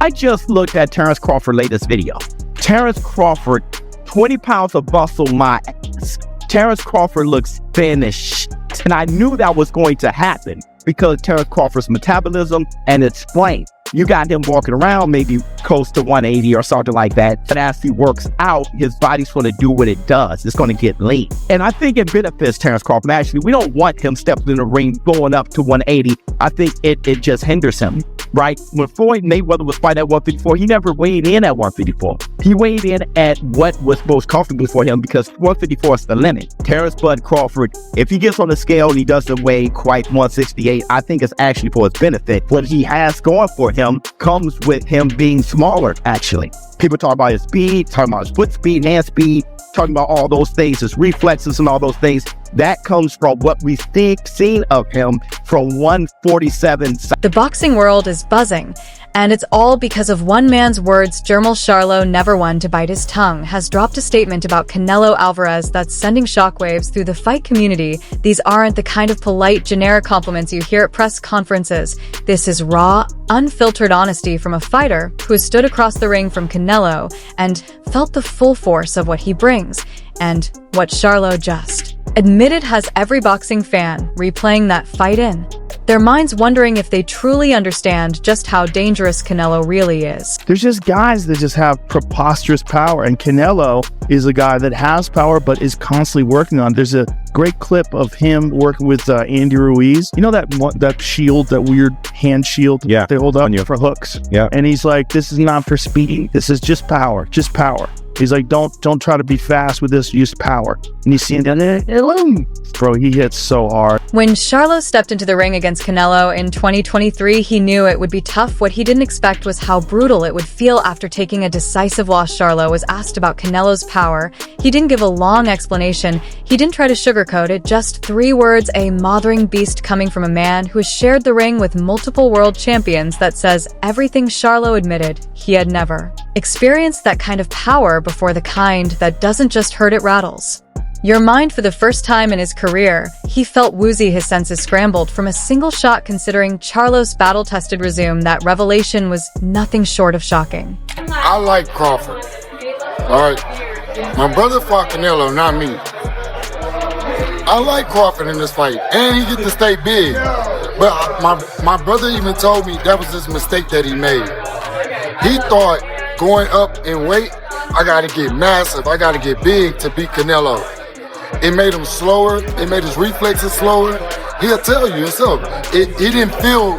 I just looked at Terence Crawford's latest video. Terence Crawford, 20 pounds of muscle, my ass. Terence Crawford looks finished. And I knew that was going to happen because Terence Crawford's metabolism and its frame. You got him walking around maybe close to 180 or something like that. But as he works out, his body's going to do what it does. It's going to get lean. And I think it benefits Terence Crawford. Actually, we don't want him stepping in the ring going up to 180. I think it just hinders him, right? When Floyd Mayweather was fighting at 154, he never weighed in at 154. He weighed in at what was most comfortable for him because 154 is the limit. Terence Bud Crawford, if he gets on the scale and he doesn't weigh quite 168, I think it's actually for his benefit. What he has going for him comes with him being smaller, actually. People talk about his speed, talking about his foot speed, hand speed, talking about all those things, his reflexes and all those things. That comes from what we've seen of him from 147. The boxing world is buzzing, and it's all because of one man's words. Jermell Charlo, never one to bite his tongue, has dropped a statement about Canelo Alvarez that's sending shockwaves through the fight community. These aren't the kind of polite, generic compliments you hear at press conferences. This is raw, unfiltered honesty from a fighter who has stood across the ring from Canelo and felt the full force of what he brings. And what Charlo just admitted has every boxing fan replaying that fight in their minds, wondering if they truly understand just how dangerous Canelo really is. There's just guys that just have preposterous power, and Canelo is a guy that has power but is constantly working on. There's a great clip of him working with Andy Ruiz. You know that shield, that weird hand shield they hold up for hooks? Yeah. And he's like, this is not for speed. This is just power. Just power. He's like, don't try to be fast with this, use power. And you see him, bro, he hits so hard. When Charlo stepped into the ring against Canelo in 2023, he knew it would be tough. What he didn't expect was how brutal it would feel after taking a decisive loss. Charlo was asked about Canelo's power. He didn't give a long explanation. He didn't try to sugarcoat it, just 3 words: a mothering beast, coming from a man who has shared the ring with multiple world champions. That says everything. Charlo admitted he had never experienced that kind of power before, the kind that doesn't just hurt, it rattles your mind. For the first time in his career, he felt woozy, his senses scrambled from a single shot. Considering Charlo's battle-tested resume, that revelation was nothing short of shocking. I like Crawford. All right, my brother fought Canelo, not me. I like Crawford in this fight, and he get to stay big. But my brother even told me that was his mistake that he made. He thought going up in weight, I gotta get massive, I gotta get big to beat Canelo. It made him slower, it made his reflexes slower. He'll tell you himself, he didn't feel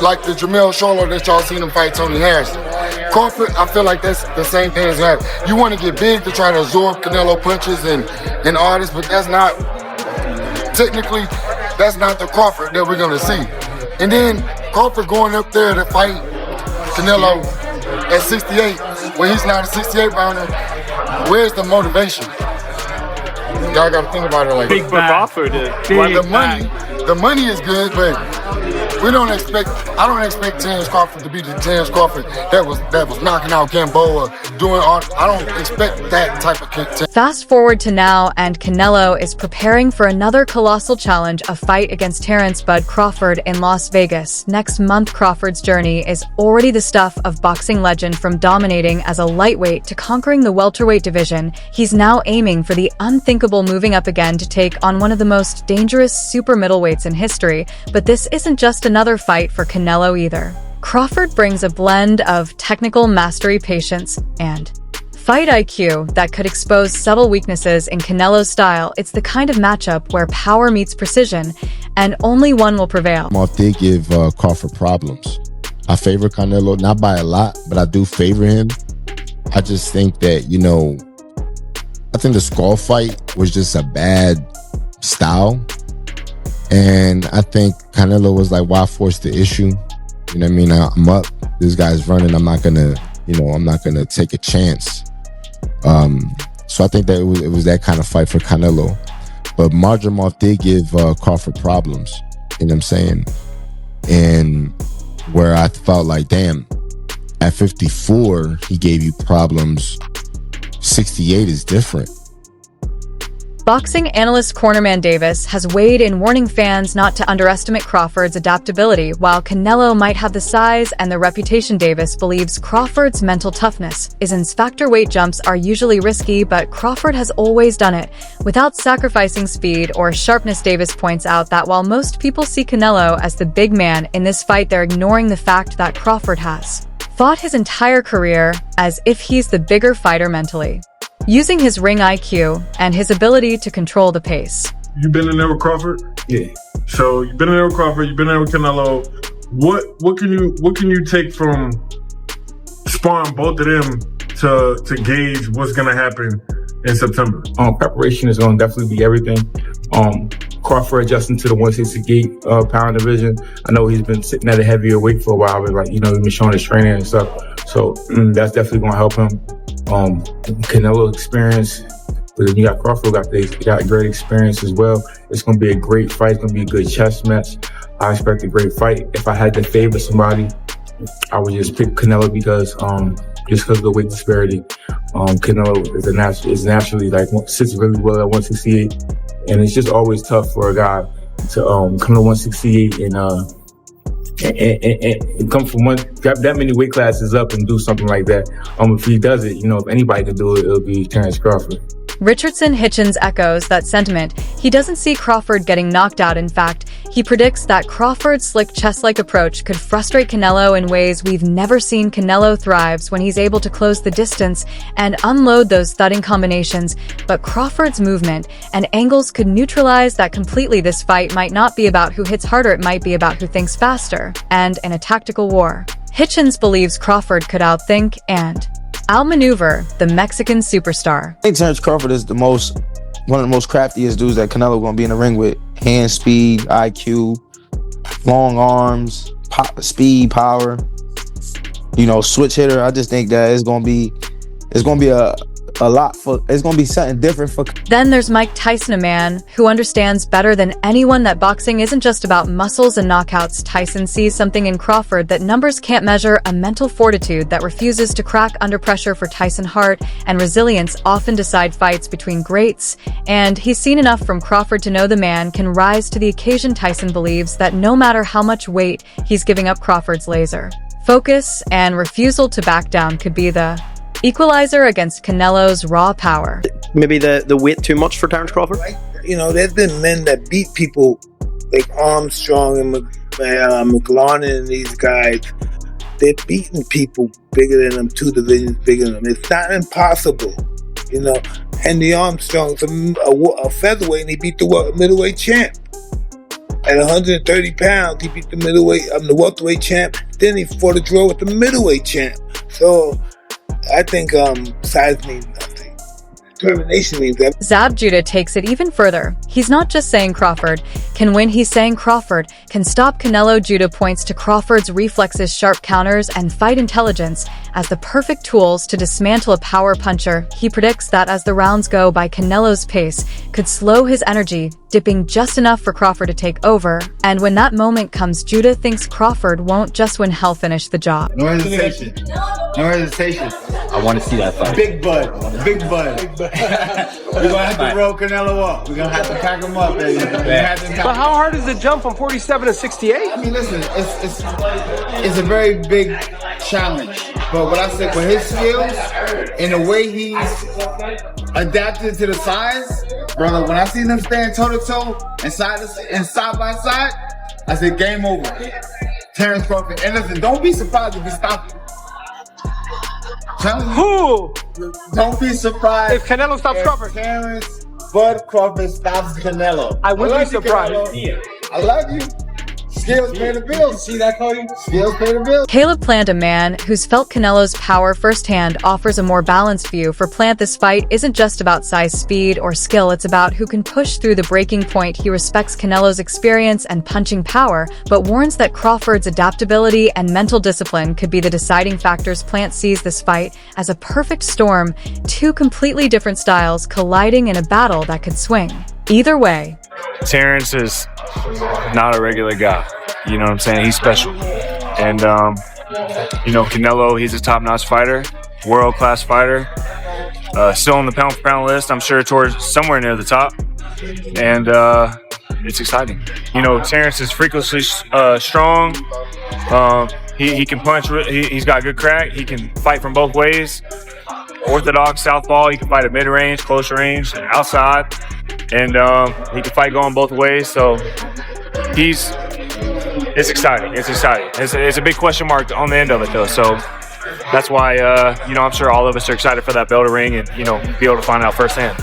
like the Jermell Charlo that y'all seen him fight Tony Harrison. Crawford, I feel like that's the same thing as that. You want to get big to try to absorb Canelo punches and all this, but that's not, technically, that's not the Crawford that we're gonna see. And then Crawford going up there to fight Canelo at 68, when he's not a 68 pounder, where's the motivation? Y'all gotta think about it like big that. Crawford is. The money is good, but I don't expect Terence Crawford to be the Terence Crawford that was knocking out Gamboa, doing all. I don't expect that type of content. Fast forward to now, and Canelo is preparing for another colossal challenge, a fight against Terence Bud Crawford in Las Vegas next month. Crawford's journey is already the stuff of boxing legend. From dominating as a lightweight to conquering the welterweight division, he's now aiming for the unthinkable, moving up again to take on one of the most dangerous super middleweights in history. But this isn't just another fight for Canelo either. Crawford brings a blend of technical mastery, patience, and fight IQ that could expose subtle weaknesses in Canelo's style. It's the kind of matchup where power meets precision, and only one will prevail. They give Crawford problems. I favor Canelo, not by a lot, but I do favor him. I just think that, I think the Skull fight was just a bad style. And I think Canelo was like, why force the issue? You know what I mean? I'm up. This guy's running. I'm not gonna take a chance. So I think that it was that kind of fight for Canelo. But Marjamoff did give Crawford problems. You know what I'm saying? And where I felt like, damn, at 54, he gave you problems. 68 is different. Boxing analyst Cornerman Davis has weighed in, warning fans not to underestimate Crawford's adaptability. While Canelo might have the size and the reputation, Davis believes Crawford's mental toughness is in factor. Weight jumps are usually risky, but Crawford has always done it without sacrificing speed or sharpness. Davis points out that while most people see Canelo as the big man in this fight, they're ignoring the fact that Crawford has fought his entire career as if he's the bigger fighter mentally, using his ring IQ and his ability to control the pace. You've been in there with Crawford? Yeah. So you've been in there with Crawford, you've been there with Canelo. What can you take from sparring both of them to gauge what's gonna happen in September? Preparation is gonna definitely be everything. Crawford adjusting to the 168 pound division. I know he's been sitting at a heavier weight for a while, but he's been showing his training and stuff. So that's definitely gonna help him. Canelo experience, but then you got Crawford got great experience as well. It's gonna be a great fight. It's gonna be a good chess match. I expect a great fight. If I had to favor somebody, I would just pick Canelo because of the weight disparity. Canelo is naturally sits really well at 168, and it's just always tough for a guy to come to 168 and come from that many weight classes up and do something like that. If he does it, if anybody can do it, it'll be Terence Crawford. Richardson Hitchens echoes that sentiment. He doesn't see Crawford getting knocked out. In fact, he predicts that Crawford's slick chess-like approach could frustrate Canelo in ways we've never seen. Canelo thrives when he's able to close the distance and unload those thudding combinations, but Crawford's movement and angles could neutralize that completely. This fight might not be about who hits harder, it might be about who thinks faster. And in a tactical war, Hitchens believes Crawford could outthink and outmaneuver the Mexican superstar. I think Terence Crawford is one of the most craftiest dudes that Canelo going to be in the ring with. Hand speed, IQ, long arms, speed, power. Switch hitter. I just think that it's going to be it's going to be something different for. Then there's Mike Tyson, a man who understands better than anyone that boxing isn't just about muscles and knockouts. Tyson sees something in Crawford that numbers can't measure, a mental fortitude that refuses to crack under pressure. For Tyson, heart and resilience often decide fights between greats, and he's seen enough from Crawford to know the man can rise to the occasion. Tyson believes that no matter how much weight he's giving up, Crawford's laser focus and refusal to back down could be the equalizer against Canelo's raw power. Maybe the weight too much for Terence Crawford? There's been men that beat people like Armstrong and McLaren and these guys. They're beating people bigger than them, 2 divisions bigger than them. It's not impossible, Henry Armstrong's a featherweight and he beat the middleweight champ. At 130 pounds, he beat the welterweight champ. Then he fought a draw with the middleweight champ. So I think size means nothing. Determination means that. Zab Judah takes it even further. He's not just saying Crawford can win, he's saying Crawford can stop Canelo. Judah points to Crawford's reflexes, sharp counters, and fight intelligence as the perfect tools to dismantle a power puncher. He predicts that as the rounds go by, Canelo's pace could slow his energy, dipping just enough for Crawford to take over. And when that moment comes, Judah thinks Crawford won't just win, he'll finish the job. No hesitation. No hesitation. I want to see that fight. Big bud. Big bud. We're going to have to roll Canelo up. We're going to have to pack him up, baby. But how hard is the jump from 47 to 68? I mean, listen, it's a very big challenge. But what I said, for his skills and the way he's adapted to the size, brother, when I seen them stand toe-to-toe and side by side, I said, game over. Terence Crawford. And listen, don't be surprised if he stops you. Who? Don't be surprised if Canelo stops Crawford. Terence Bud Crawford stops Canelo. I wouldn't be surprised. I love you. Skills pay the bills. See that, Cody? Skills pay the bills. Caleb Plant, a man who's felt Canelo's power firsthand, offers a more balanced view. For Plant, this fight isn't just about size, speed, or skill. It's about who can push through the breaking point. He respects Canelo's experience and punching power, but warns that Crawford's adaptability and mental discipline could be the deciding factors. Plant sees this fight as a perfect storm, 2 completely different styles colliding in a battle that could swing either way. Terence is not a regular guy. You know what I'm saying? He's special. And, Canelo, he's a top-notch fighter, world-class fighter. Still on the pound for pound list, I'm sure towards somewhere near the top. And it's exciting. You know, Terence is freakishly strong. He can punch. He's got good crack. He can fight from both ways. Orthodox southpaw. He can fight at mid-range, close range, outside. And he can fight going both ways. So it's exciting. It's exciting. It's a big question mark on the end of it, though. So that's why, I'm sure all of us are excited for that bell to ring and, be able to find out firsthand.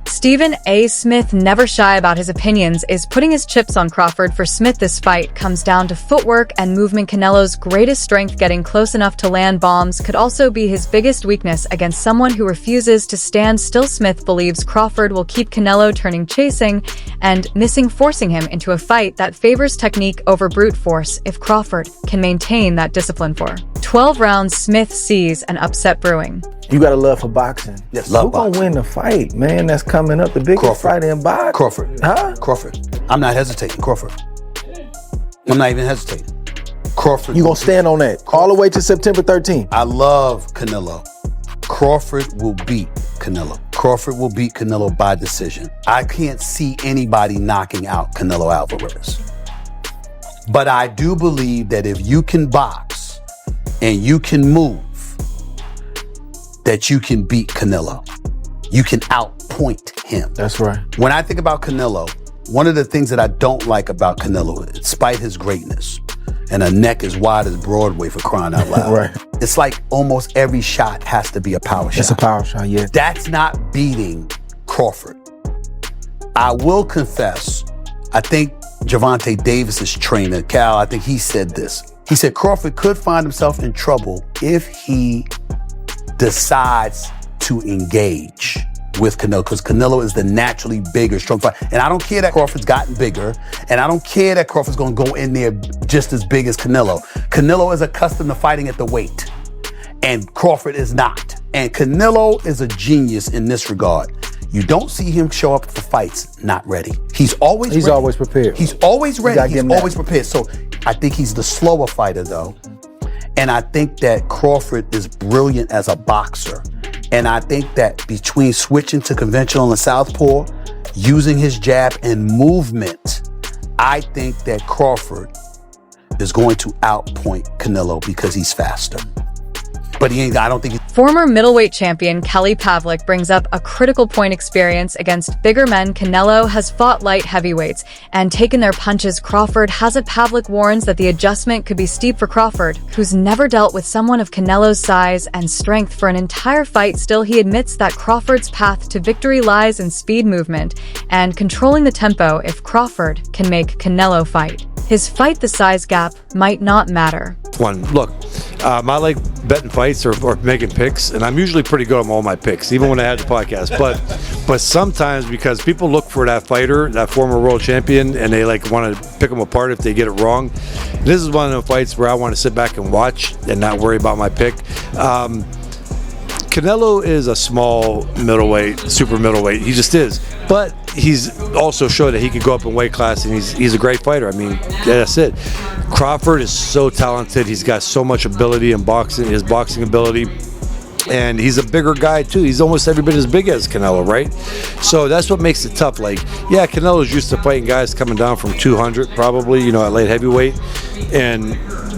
Stephen A. Smith, never shy about his opinions, is putting his chips on Crawford. For Smith, this fight comes down to footwork and movement. Canelo's greatest strength, getting close enough to land bombs, could also be his biggest weakness against someone who refuses to stand still. Smith believes Crawford will keep Canelo turning, chasing, and missing, forcing him into a fight that favors technique over brute force if Crawford can maintain that discipline. For 12 rounds, Smith sees an upset brewing. You got a love for boxing. Yes, love Who boxing. gonna win the fight, man? That's coming up, the biggest Crawford. fight in boxing. Crawford. Huh? Crawford. I'm not hesitating. Crawford. I'm not even hesitating. Crawford. You gonna stand on that all the way to September 13th? I love Canelo. Crawford will beat Canelo. Crawford will beat Canelo by decision. I can't see anybody knocking out Canelo Alvarez. But I do believe that if you can box and you can move, that you can beat Canelo. You can outpoint him. That's right. When I think about Canelo, one of the things that I don't like about Canelo, despite his greatness, and a neck as wide as Broadway, for crying out loud. Right. It's like almost every shot has to be a power shot. It's a power shot, yeah. That's not beating Crawford. I will confess, I think Gervonta Davis's trainer, Cal, I think he said this. He said Crawford could find himself in trouble if he decides to engage with Canelo, because Canelo is the naturally bigger, strong fighter. And I don't care that Crawford's gotten bigger, and I don't care that Crawford's gonna go in there just as big as Canelo. Canelo is accustomed to fighting at the weight, and Crawford is not. And Canelo is a genius in this regard. You don't see him show up for fights not ready. He's always prepared. He's always ready. He's always that. prepared. So I think he's the slower fighter, though. And I think that Crawford is brilliant as a boxer. And I think that between switching to conventional and southpaw, using his jab and movement, I think that Crawford is going to outpoint Canelo because he's faster. But I don't think Former middleweight champion Kelly Pavick brings up a critical point: experience against bigger men. Canelo has fought light heavyweights and taken their punches. Crawford has it. Pavick warns that the adjustment could be steep for Crawford, who's never dealt with someone of Canelo's size and strength for an entire fight. Still, he admits that Crawford's path to victory lies in speed, movement, and controlling the tempo. If Crawford can make Canelo fight, his fight the size gap might not matter. Look, I like betting fights or making picks, and I'm usually pretty good on all my picks, even when I had the podcast. But sometimes, because people look for that fighter, that former world champion, and they want to pick them apart if they get it wrong. This is one of the fights where I want to sit back and watch and not worry about my pick. Canelo is a small middleweight, super middleweight. He just is. But he's also showed that he could go up in weight class, and he's a great fighter. I mean, that's it. Crawford is so talented. He's got so much ability in boxing, his boxing ability. And he's a bigger guy, too. He's almost every bit as big as Canelo, right? So that's what makes it tough. Canelo's used to fighting guys coming down from 200, probably, at light heavyweight. And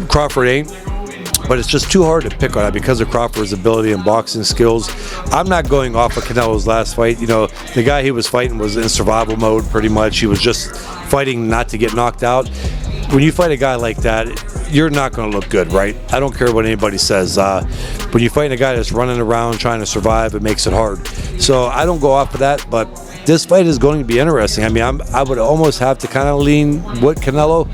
Crawford ain't. But it's just too hard to pick on it because of Crawford's ability and boxing skills. I'm not going off of Canelo's last fight. The guy he was fighting was in survival mode pretty much. He was just fighting not to get knocked out. When you fight a guy like that, you're not going to look good, right? I don't care what anybody says. When you fight a guy that's running around trying to survive, it makes it hard. So I don't go off of that, but this fight is going to be interesting. I mean, I would almost have to kind of lean with Canelo,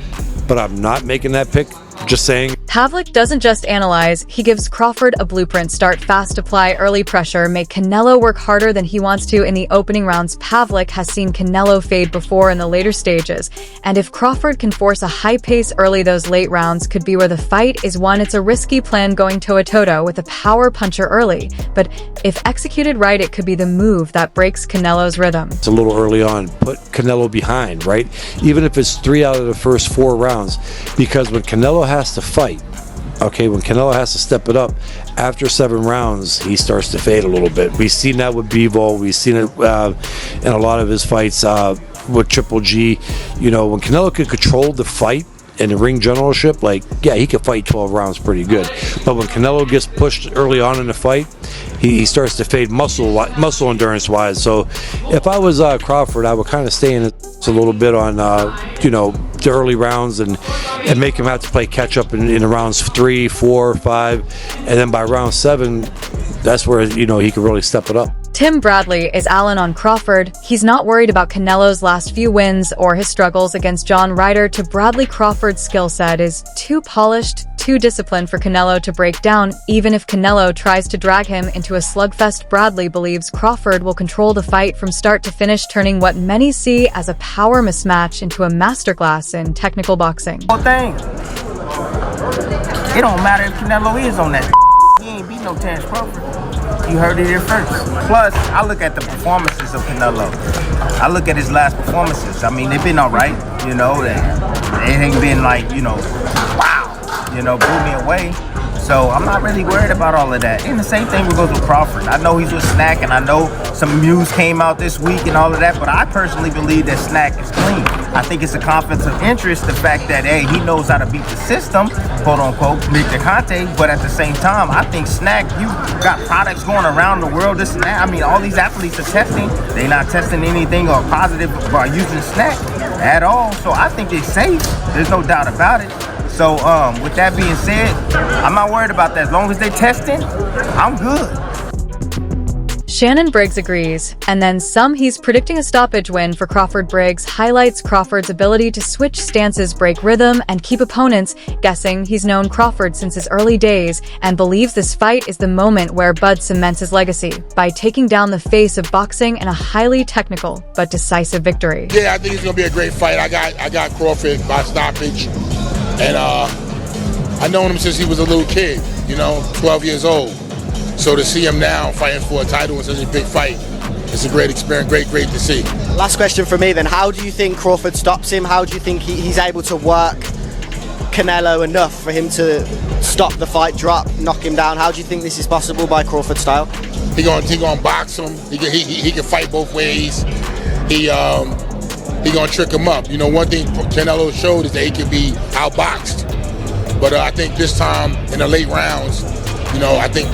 but I'm not making that pick. Just saying. Pavick doesn't just analyze, he gives Crawford a blueprint. Start fast, apply early pressure, make Canelo work harder than he wants to in the opening rounds. Pavick has seen Canelo fade before in the later stages, and if Crawford can force a high pace early, those late rounds could be where the fight is won. It's a risky plan going toe-to-toe with a power puncher early, but if executed right, it could be the move that breaks Canelo's rhythm. It's a little early on. Put Canelo behind, right? Even if it's 3 out of the first 4 rounds, because when Canelo has to fight, Okay, when Canelo has to step it up, after 7 rounds, he starts to fade a little bit. We've seen that with Bivol. We've seen it in a lot of his fights with Triple G. You know, when Canelo could control the fight and the ring generalship, like, yeah, he could fight 12 rounds pretty good. But when Canelo gets pushed early on in the fight, he starts to fade muscle endurance wise. So if I was Crawford, I would kind of stay in a little bit on you know, the early rounds and make him have to play catch up in rounds 3, 4, 5, and then by round 7, that's where, you know, he could really step it up. Tim Bradley is Allen on Crawford. He's not worried about Canelo's last few wins or his struggles against John Ryder. To Bradley, Crawford's skill set is too polished, too disciplined for Canelo to break down. Even if Canelo tries to drag him into a slugfest, Bradley believes Crawford will control the fight from start to finish, turning what many see as a power mismatch into a masterclass in technical boxing. Whole thing. It don't matter if Canelo is on that. He ain't beat no Terence Crawford. You heard it here first. Plus, I look at the performances of Canelo. I look at his last performances. I mean, they've been all right, you know. They ain't been like, you know, wow, you know, blew me away. So I'm not really worried about all of that. And the same thing goes with Crawford. I know he's with Snack, and I know some news came out this week and all of that, but I personally believe that Snack is clean. I think it's a conflict of interest, the fact that, hey, he knows how to beat the system, quote unquote, Victor Conte, but at the same time, I think Snack, you got products going around the world, this and that. I mean, all these athletes are testing. They're not testing anything or positive by using Snack at all. So I think it's safe. There's no doubt about it. So with that being said, I'm not worried about that. As long as they're testing, I'm good. Shannon Briggs agrees, and then some. He's predicting a stoppage win for Crawford. Briggs highlights Crawford's ability to switch stances, break rhythm, and keep opponents guessing. He's known Crawford since his early days and believes this fight is the moment where Bud cements his legacy by taking down the face of boxing in a highly technical but decisive victory. Yeah, I think it's gonna be a great fight. I got Crawford by stoppage, and I known him since he was a little kid, you know, 12 years old. So to see him now fighting for a title in such a big fight, it's a great experience, great to see. Last question for me then, how do you think Crawford stops him? How do you think he's able to work Canelo enough for him to stop the fight, drop, knock him down? How do you think this is possible by Crawford style? He gonna box him. He can fight both ways. He gonna trick him up. You know, one thing Canelo showed is that he can be outboxed. But I think this time in the late rounds, you know, I think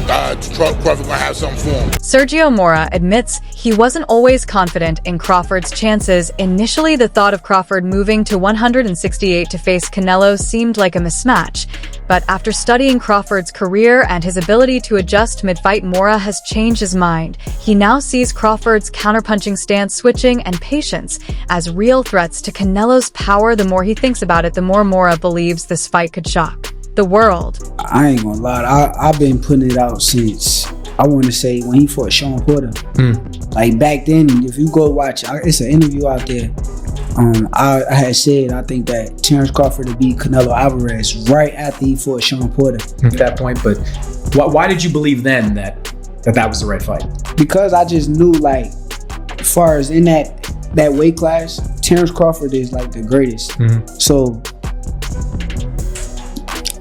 Crawford gonna have something for him. Sergio Mora admits he wasn't always confident in Crawford's chances. Initially, the thought of Crawford moving to 168 to face Canelo seemed like a mismatch. But after studying Crawford's career and his ability to adjust mid-fight, Mora has changed his mind. He now sees Crawford's counterpunching stance, switching, and patience as real threats to Canelo's power. The more he thinks about it, the more Mora believes this fight could shock the world. I ain't gonna lie, I've been putting it out since, I want to say, when he fought Sean Porter. Like back then, if you go watch, it's an interview out there. I had said I think that Terence Crawford would beat Canelo Alvarez right after he fought Sean Porter. At that point, but why did you believe then that was the right fight? Because I just knew, like, as far as in that weight class, Terence Crawford is like the greatest. So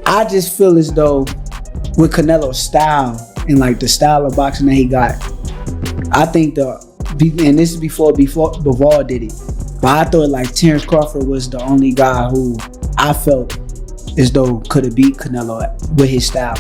I just feel as though with Canelo's style and like the style of boxing that he got, I think and this is before Bivol did it, but I thought like Terence Crawford was the only guy who I felt as though could have beat Canelo with his style.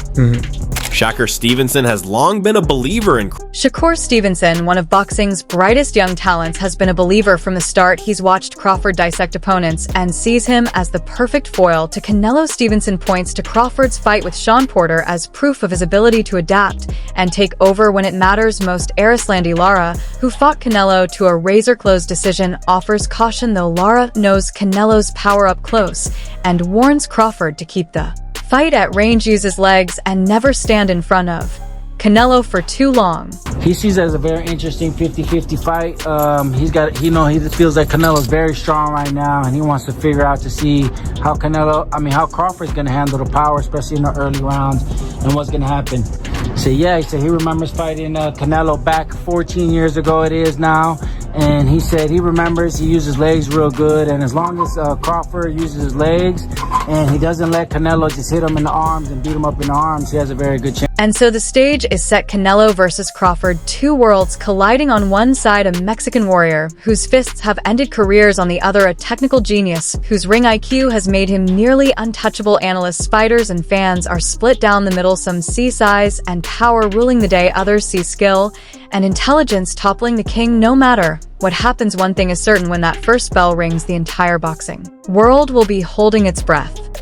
Shakur Stevenson has long been a believer in Shakur Stevenson, one of boxing's brightest young talents, has been a believer from the start. He's watched Crawford dissect opponents and sees him as the perfect foil to Canelo. Stevenson points to Crawford's fight with Sean Porter as proof of his ability to adapt and take over when it matters most. Arislandi Lara, who fought Canelo to a razor-close decision, offers caution, though Lara knows Canelo's power up close and warns Crawford to keep the fight at range, use his legs, and never stand in front of Canelo for too long. He sees it as a very interesting 50-50 fight. He just feels like Canelo's very strong right now, and he wants to figure out to see how Crawford's going to handle the power, especially in the early rounds, and what's going to happen. So yeah, he said he remembers fighting Canelo back 14 years ago it is now, and he said he remembers he used his legs real good, and as long as Crawford uses his legs, and he doesn't let Canelo just hit him in the arms and beat him up in the arms, he has a very good chance. And so the stage is set Canelo versus Crawford, two worlds colliding. On one side, a Mexican warrior whose fists have ended careers, on the other, a technical genius whose ring IQ has made him nearly untouchable. Analysts, fighters, and fans are split down the middle. Some see size and power ruling the day, others see skill and intelligence toppling the king. No matter what happens, one thing is certain: when that first bell rings, the entire boxing world will be holding its breath.